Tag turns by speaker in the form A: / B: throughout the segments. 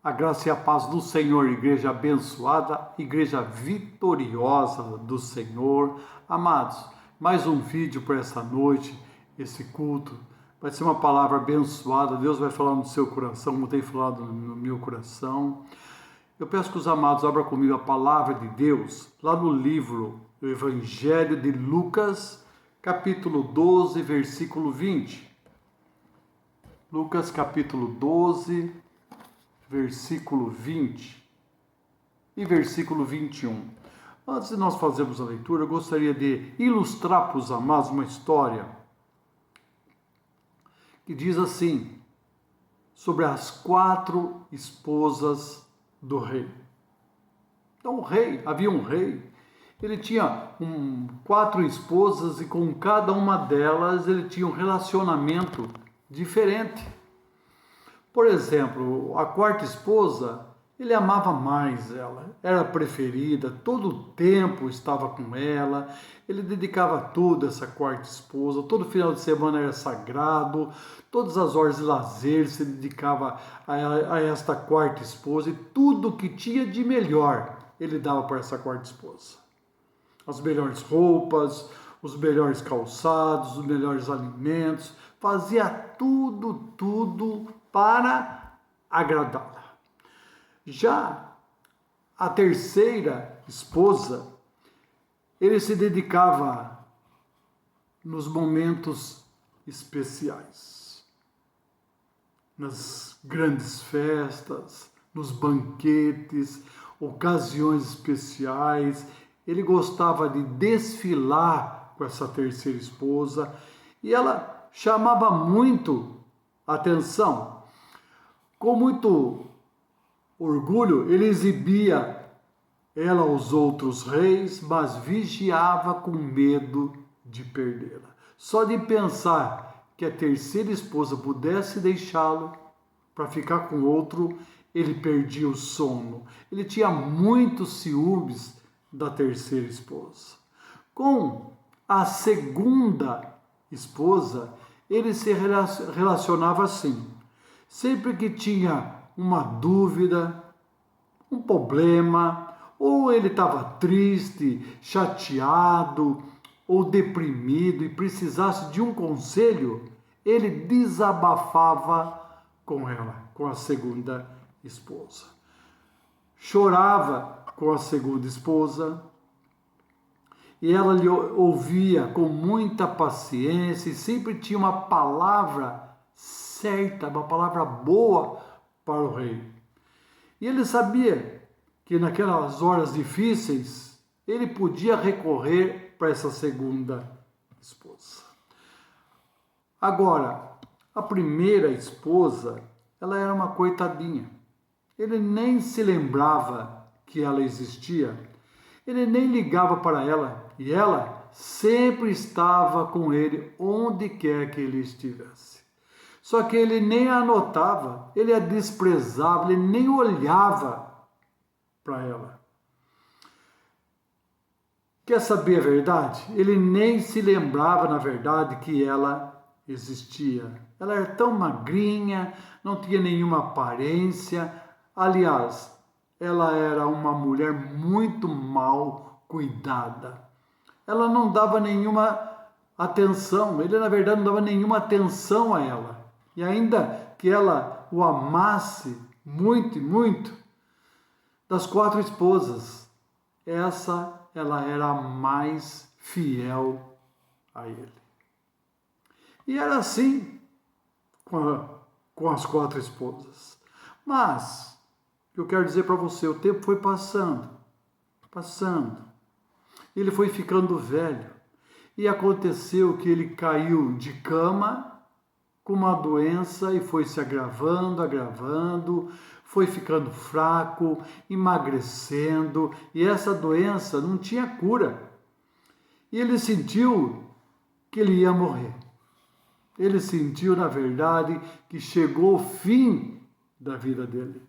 A: A graça e a paz do Senhor, igreja abençoada, igreja vitoriosa do Senhor. Amados, mais um vídeo para essa noite, esse culto. Vai ser uma palavra abençoada, Deus vai falar no seu coração, como tem falado no meu coração. Eu peço que os amados abram comigo a palavra de Deus, lá no livro do Evangelho de Lucas, capítulo 12, versículo 20. Lucas, capítulo 12, versículo 20 e versículo 21. Antes de nós fazermos a leitura, eu gostaria de ilustrar para os amados uma história que diz assim, sobre as 4 esposas do rei. Então havia um rei, ele tinha 4 esposas e com cada uma delas ele tinha um relacionamento diferente. Por exemplo, a 4ª esposa, ele amava mais ela, era a preferida, todo o tempo estava com ela, ele dedicava tudo a essa 4ª esposa, todo final de semana era sagrado, todas as horas de lazer se dedicava a esta 4ª esposa e tudo que tinha de melhor ele dava para essa 4ª esposa. As melhores roupas, os melhores calçados, os melhores alimentos, fazia tudo para agradá-la. Já a 3ª esposa, ele se dedicava nos momentos especiais, nas grandes festas, nos banquetes, ocasiões especiais. Ele gostava de desfilar com essa 3ª esposa e ela chamava muito atenção. Com muito orgulho, ele exibia ela aos outros reis, mas vigiava com medo de perdê-la. Só de pensar que a 3ª esposa pudesse deixá-lo para ficar com outro, ele perdia o sono. Ele tinha muitos ciúmes da 3ª esposa. Com a 2ª esposa, ele se relacionava assim. Sempre que tinha uma dúvida, um problema, ou ele estava triste, chateado ou deprimido e precisasse de um conselho, ele desabafava com ela, com a 2ª esposa. Chorava com a 2ª esposa e ela lhe ouvia com muita paciência e sempre tinha uma palavra certa, uma palavra boa para o rei. E ele sabia que naquelas horas difíceis ele podia recorrer para essa 2ª esposa. Agora, a 1ª esposa, ela era uma coitadinha. Ele nem se lembrava que ela existia. Ele nem ligava para ela e ela sempre estava com ele onde quer que ele estivesse. Só que ele nem a notava, ele a desprezava, ele nem olhava para ela. Quer saber a verdade? Ele nem se lembrava, na verdade, que ela existia. Ela era tão magrinha, não tinha nenhuma aparência. Aliás, ela era uma mulher muito mal cuidada. Ela não dava nenhuma atenção, ele na verdade não dava nenhuma atenção a ela. E ainda que ela o amasse muito e muito, das 4 esposas, ela era a mais fiel a ele. E era assim com as 4 esposas. Mas, eu quero dizer para você, o tempo foi passando. Ele foi ficando velho. E aconteceu que ele caiu de cama com uma doença e foi se agravando, foi ficando fraco, emagrecendo, e essa doença não tinha cura. E ele sentiu que ele ia morrer. Ele sentiu, na verdade, que chegou o fim da vida dele.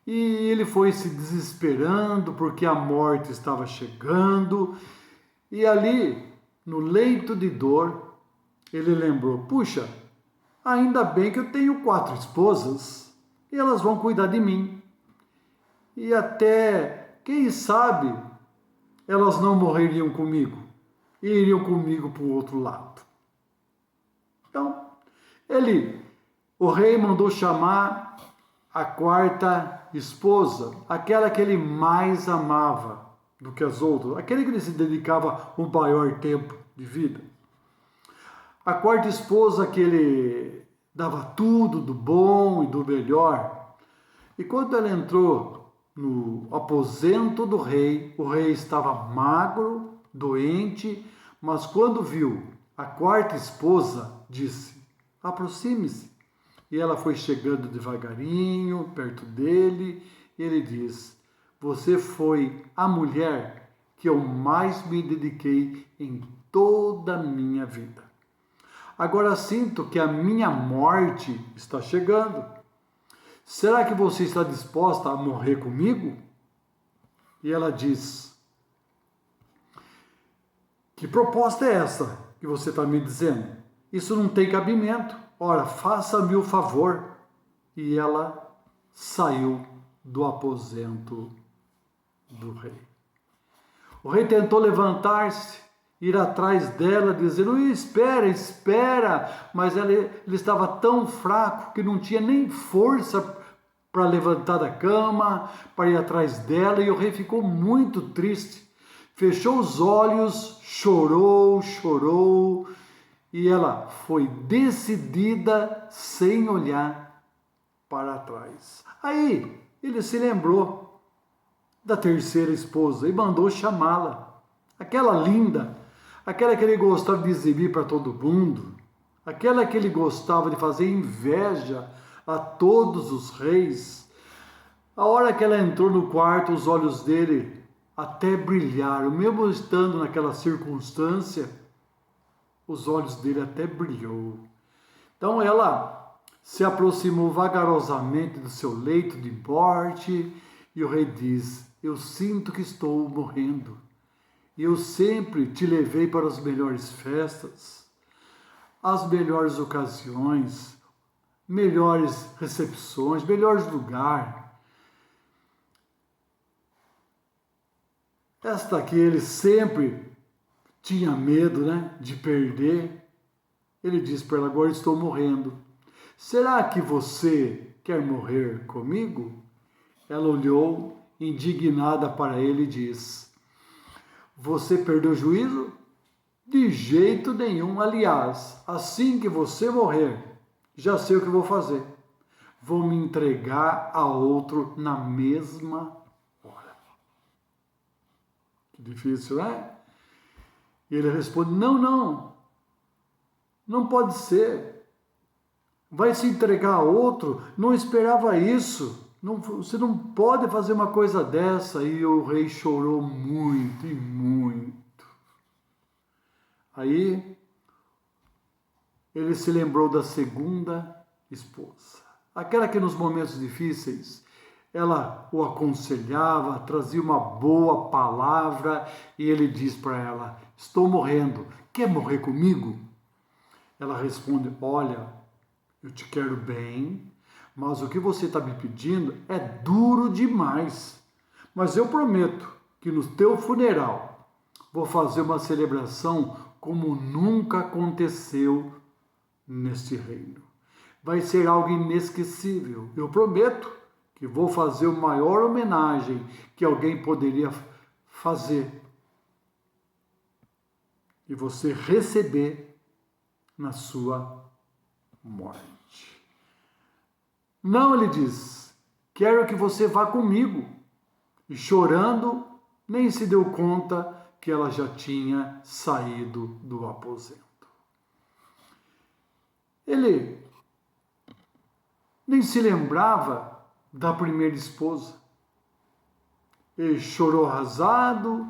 A: E ele foi se desesperando porque a morte estava chegando, e ali, no leito de dor, ele lembrou, puxa, ainda bem que eu tenho 4 esposas. e elas vão cuidar de mim. E até, quem sabe, elas não morreriam comigo e iriam comigo para o outro lado. Então, o rei mandou chamar a quarta esposa, aquela que ele mais amava do que as outras, aquele que ele se dedicava o maior tempo de vida. A quarta esposa que ele dava tudo do bom e do melhor. E quando ela entrou no aposento do rei, o rei estava magro, doente, mas quando viu a quarta esposa, disse: aproxime-se. E ela foi chegando devagarinho perto dele, e ele diz: você foi a mulher que eu mais me dediquei em toda a minha vida. Agora sinto que a minha morte está chegando. Será que você está disposta a morrer comigo? E ela diz: que proposta é essa que você está me dizendo? Isso não tem cabimento. Ora, faça-me o favor. E ela saiu do aposento do rei. O rei tentou levantar-se, ir atrás dela, dizendo: espera, espera. Mas ele estava tão fraco que não tinha nem força para levantar da cama, para ir atrás dela. E o rei ficou muito triste. Fechou os olhos, chorou, chorou. E ela foi decidida, sem olhar para trás. Aí ele se lembrou da terceira esposa e mandou chamá-la. Aquela linda, aquela que ele gostava de exibir para todo mundo, aquela que ele gostava de fazer inveja a todos os reis. A hora que ela entrou no quarto, os olhos dele até brilharam, mesmo estando naquela circunstância, os olhos dele até brilhou. Então ela se aproximou vagarosamente do seu leito de morte e o rei diz: eu sinto que estou morrendo. E eu sempre te levei para as melhores festas, as melhores ocasiões, melhores recepções, melhores lugares. Esta aqui ele sempre tinha medo, de perder. Ele disse para ela: agora estou morrendo. Será que você quer morrer comigo? Ela olhou indignada para ele e disse: você perdeu o juízo? De jeito nenhum. Aliás, assim que você morrer, já sei o que vou fazer. Vou me entregar a outro na mesma hora. Que difícil, né? E ele responde: não pode ser. Vai se entregar a outro? Não esperava isso. Você não pode fazer uma coisa dessa. E o rei chorou muito e muito. Aí ele se lembrou da segunda esposa, aquela que nos momentos difíceis ela o aconselhava, trazia uma boa palavra, e ele diz para ela: estou morrendo, quer morrer comigo? Ela responde: olha, eu te quero bem, mas o que você está me pedindo é duro demais. Mas eu prometo que no teu funeral vou fazer uma celebração como nunca aconteceu neste reino. Vai ser algo inesquecível. Eu prometo que vou fazer a maior homenagem que alguém poderia fazer. E você receber na sua morte. Não, ele diz: quero que você vá comigo. E chorando, nem se deu conta que ela já tinha saído do aposento. Ele nem se lembrava da primeira esposa. Ele chorou arrasado,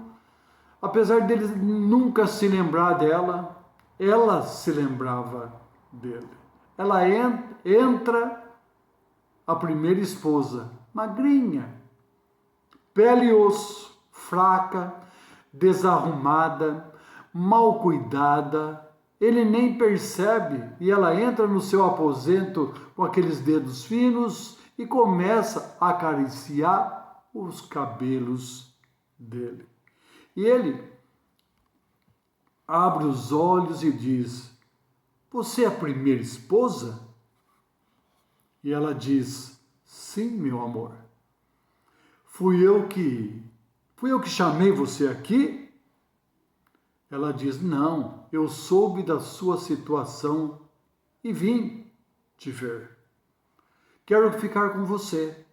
A: apesar dele nunca se lembrar dela, ela se lembrava dele. Ela entra, a primeira esposa, magrinha, pele e osso, fraca, desarrumada, mal cuidada. Ele nem percebe, e ela entra no seu aposento com aqueles dedos finos e começa a acariciar os cabelos dele. E ele abre os olhos e diz: você é a primeira esposa? E ela diz: sim, meu amor. Fui eu que chamei você aqui? Ela diz: não, eu soube da sua situação e vim te ver. Quero ficar com você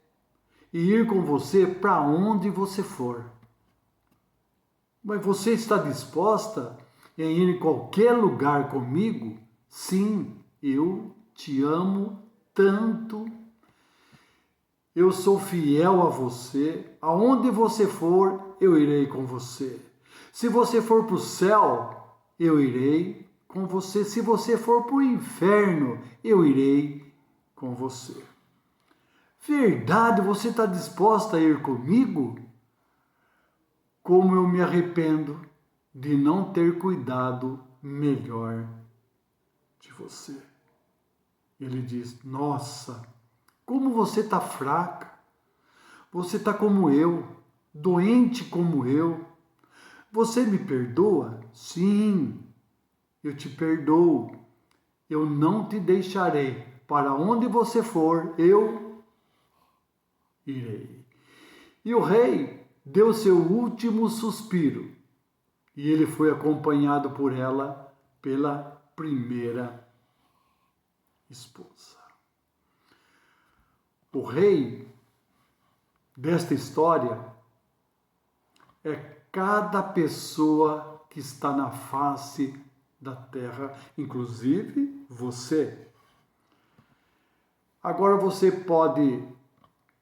A: e ir com você para onde você for. Mas você está disposta em ir em qualquer lugar comigo? Sim, eu te amo tanto. Eu sou fiel a você. Aonde você for, eu irei com você. Se você for para o céu, eu irei com você. Se você for para o inferno, eu irei com você. Verdade, você está disposta a ir comigo? Como eu me arrependo de não ter cuidado melhor de você. Ele diz: nossa, como você está fraca. Você está como eu, doente como eu. Você me perdoa? Sim, eu te perdoo. Eu não te deixarei. Para onde você for, eu irei. E o rei deu seu último suspiro. E ele foi acompanhado por ela pela primeira esposa. O rei desta história é cada pessoa que está na face da terra, inclusive você. Agora você pode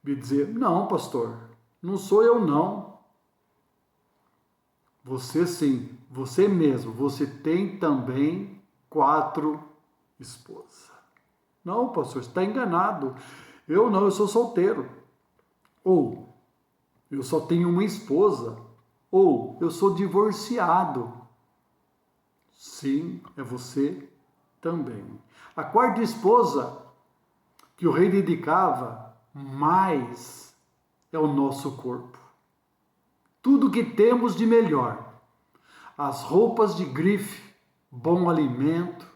A: me dizer: não, pastor, não sou eu não. Você sim, você mesmo, você tem também 4 esposas. Não, pastor, você está enganado. Eu não, eu sou solteiro. Ou eu só tenho uma esposa. Ou eu sou divorciado. Sim, é você também. A 4ª esposa que o rei dedicava mais é o nosso corpo. Tudo que temos de melhor. As roupas de grife, bom alimento,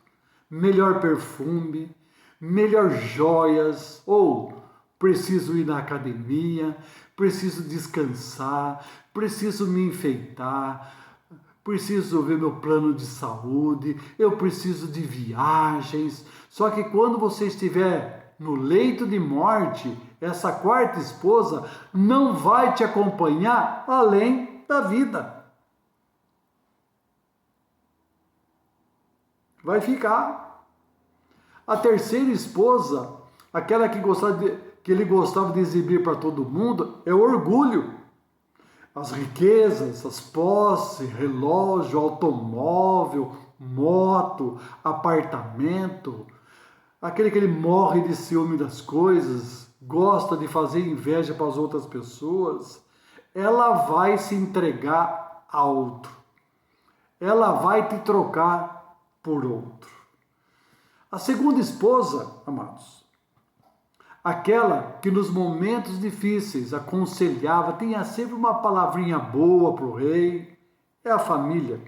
A: melhor perfume, melhor joias, ou preciso ir na academia, preciso descansar, preciso me enfeitar, preciso ver meu plano de saúde, eu preciso de viagens. Só que quando você estiver no leito de morte, essa 4ª esposa não vai te acompanhar além da vida. Vai ficar. A 3ª esposa, aquela que ele gostava de exibir para todo mundo, é o orgulho. As riquezas, as posses, relógio, automóvel, moto, apartamento. Aquele que ele morre de ciúme das coisas, gosta de fazer inveja para as outras pessoas. Ela vai se entregar a outro. Ela vai te trocar por outro. A 2ª esposa, amados, aquela que nos momentos difíceis aconselhava, tinha sempre uma palavrinha boa para o rei, é a família.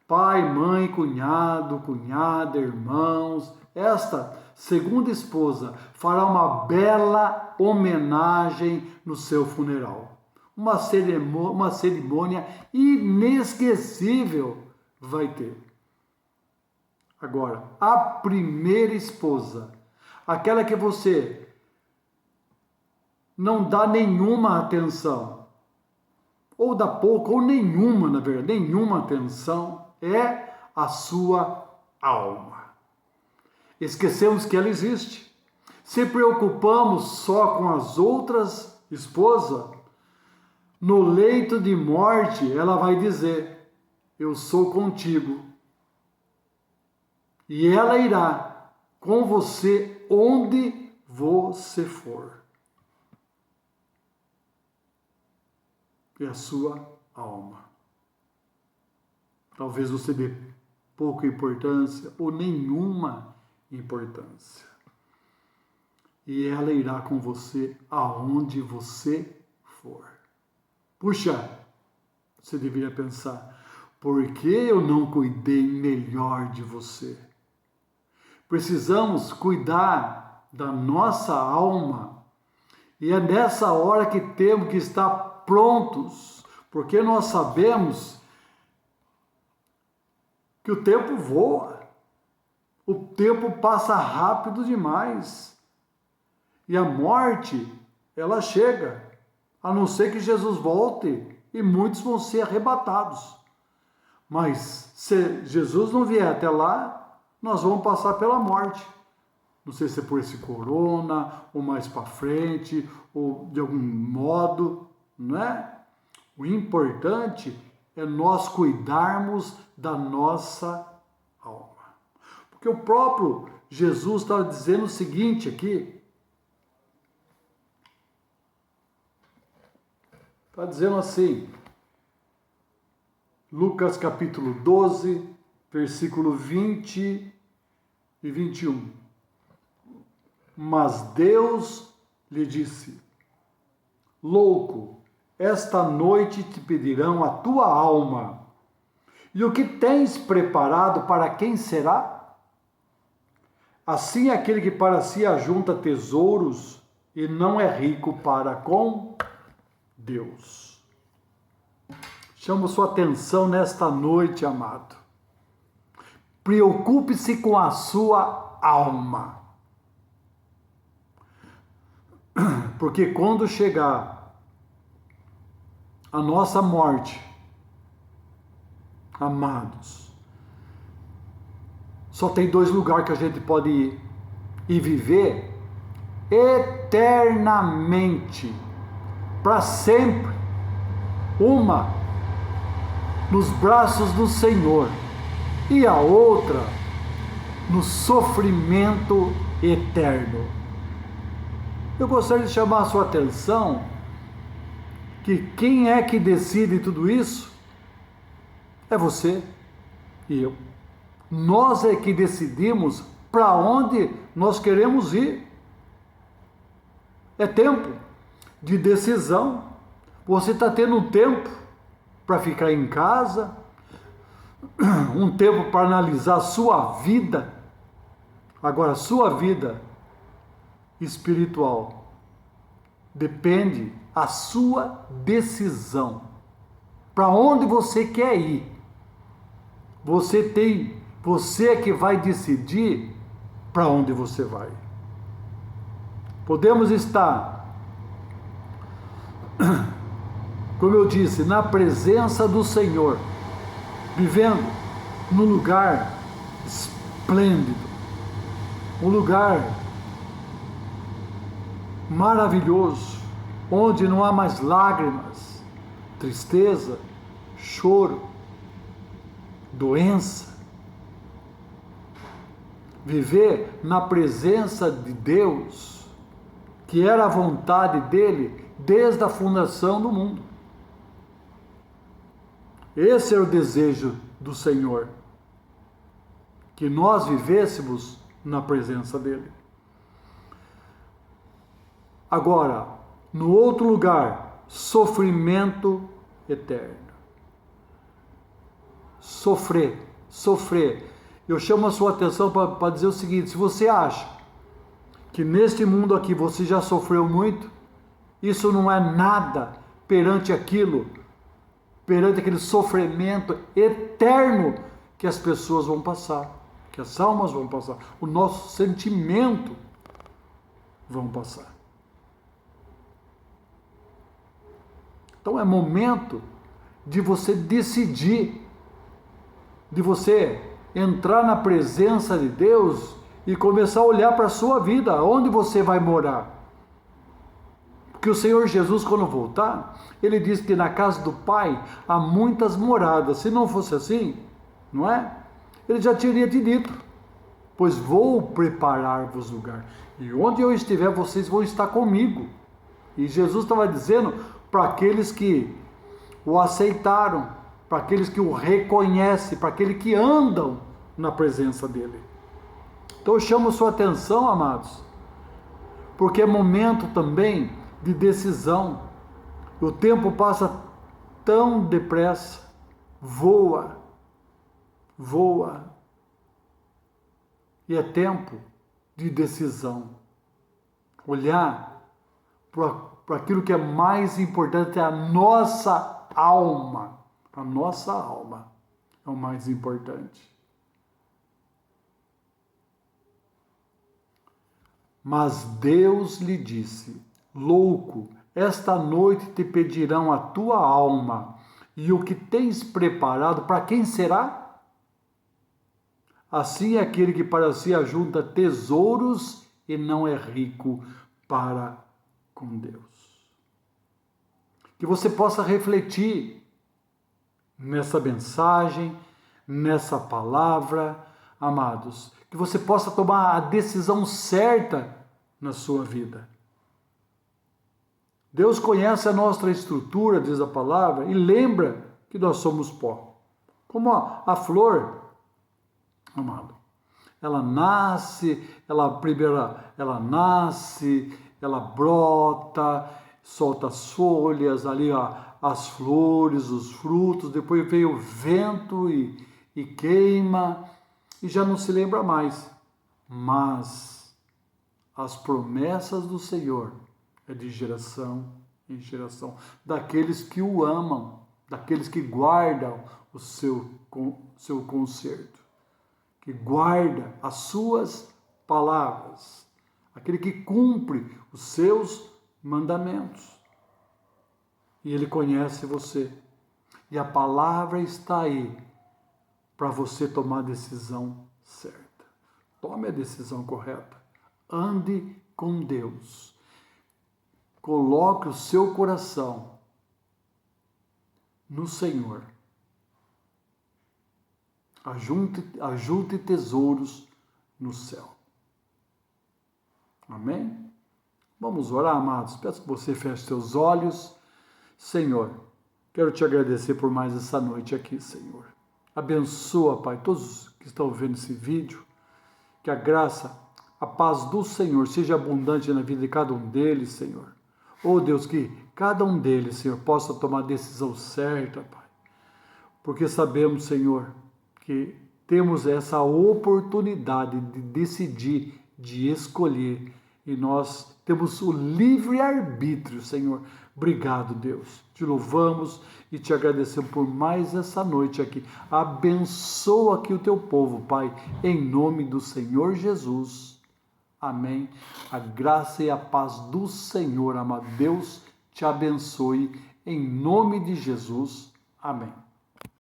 A: Pai, mãe, cunhado, cunhada, irmãos. Esta 2ª esposa fará uma bela homenagem no seu funeral. Uma cerimônia inesquecível vai ter. Agora, a primeira esposa, aquela que você não dá nenhuma atenção, ou dá pouco, ou nenhuma, na verdade, nenhuma atenção, é a sua alma. Esquecemos que ela existe. Se preocupamos só com as outras esposas, no leito de morte, ela vai dizer: eu sou contigo. E ela irá com você onde você for. É a sua alma. Talvez você dê pouca importância ou nenhuma importância. e ela irá com você aonde você for. Puxa, você deveria pensar, por que eu não cuidei melhor de você? Precisamos cuidar da nossa alma, e é nessa hora que temos que estar prontos, porque nós sabemos que o tempo voa, o tempo passa rápido demais, e a morte, ela chega, a não ser que Jesus volte, e muitos vão ser arrebatados. Mas se Jesus não vier até lá, nós vamos passar pela morte. Não sei se é por esse corona, ou mais para frente, ou de algum modo, não é? O importante é nós cuidarmos da nossa alma. Porque o próprio Jesus estava dizendo o seguinte aqui, está dizendo assim, Lucas capítulo 12, versículo 20 e 21. Mas Deus lhe disse, louco, esta noite te pedirão a tua alma, e o que tens preparado para quem será? Assim aquele que para si ajunta tesouros e não é rico para com Deus. Chamo sua atenção nesta noite, amado. Preocupe-se com a sua alma. Porque quando chegar a nossa morte, amados, só tem 2 lugares que a gente pode ir e viver eternamente, para sempre. Uma nos braços do Senhor e a outra no sofrimento eterno. Eu gostaria de chamar a sua atenção que quem é que decide tudo isso? É você e eu. Nós é que decidimos para onde nós queremos ir. É tempo de decisão. Você está tendo um tempo para ficar em casa, um tempo para analisar a sua vida. Agora, a sua vida espiritual depende da sua decisão. Para onde você quer ir? Você é que vai decidir para onde você vai. Podemos estar, como eu disse, na presença do Senhor, vivendo num lugar esplêndido, um lugar maravilhoso, onde não há mais lágrimas, tristeza, choro, doença. Viver na presença de Deus, que era a vontade dele desde a fundação do mundo. Esse é o desejo do Senhor, que nós vivêssemos na presença dele. Agora, no outro lugar, sofrimento eterno. Sofrer. Eu chamo a sua atenção para dizer o seguinte: se você acha que neste mundo aqui você já sofreu muito, isso não é nada perante aquele sofrimento eterno que as pessoas vão passar, que as almas vão passar, o nosso sentimento vão passar. Então é momento de você decidir, de você entrar na presença de Deus e começar a olhar para a sua vida, onde você vai morar. Porque o Senhor Jesus, quando voltar, ele diz que na casa do Pai há muitas moradas. Se não fosse assim, não é? Ele já teria te dito, pois vou preparar-vos lugar. E onde eu estiver, vocês vão estar comigo. E Jesus estava dizendo para aqueles que o aceitaram, para aqueles que o reconhecem, para aqueles que andam na presença dele. Então eu chamo sua atenção, amados, porque é momento também de decisão. O tempo passa tão depressa, voa, voa, e é tempo de decisão. Olhar para aquilo que é mais importante, é a nossa alma. A nossa alma é o mais importante. Mas Deus lhe disse: louco, esta noite te pedirão a tua alma, e o que tens preparado, para quem será? Assim é aquele que para si ajunta tesouros e não é rico para com Deus. Que você possa refletir nessa mensagem, nessa palavra, amados. Que você possa tomar a decisão certa na sua vida. Deus conhece a nossa estrutura, diz a palavra, e lembra que nós somos pó. Como a flor, amado, ela nasce, ela nasce, ela brota, solta as folhas, ali as flores, os frutos, depois veio o vento e queima, e já não se lembra mais. Mas as promessas do Senhor é de geração em geração, daqueles que o amam, daqueles que guardam o seu conserto, que guarda as suas palavras, aquele que cumpre os seus mandamentos. E ele conhece você. E a palavra está aí para você tomar a decisão certa. Tome a decisão correta. Ande com Deus. Coloque o seu coração no Senhor. Ajunte tesouros no céu. Amém? Vamos orar, amados. Peço que você feche seus olhos. Senhor, quero te agradecer por mais essa noite aqui, Senhor. Abençoa, Pai, todos que estão vendo esse vídeo. Que a graça, a paz do Senhor seja abundante na vida de cada um deles, Senhor. Oh Deus, que cada um deles, Senhor, possa tomar a decisão certa, Pai. Porque sabemos, Senhor, que temos essa oportunidade de decidir, de escolher. E nós temos o livre-arbítrio, Senhor. Obrigado, Deus. Te louvamos e te agradecemos por mais essa noite aqui. Abençoa aqui o teu povo, Pai, em nome do Senhor Jesus. Amém. A graça e a paz do Senhor, amado Deus, te abençoe em nome de Jesus. Amém.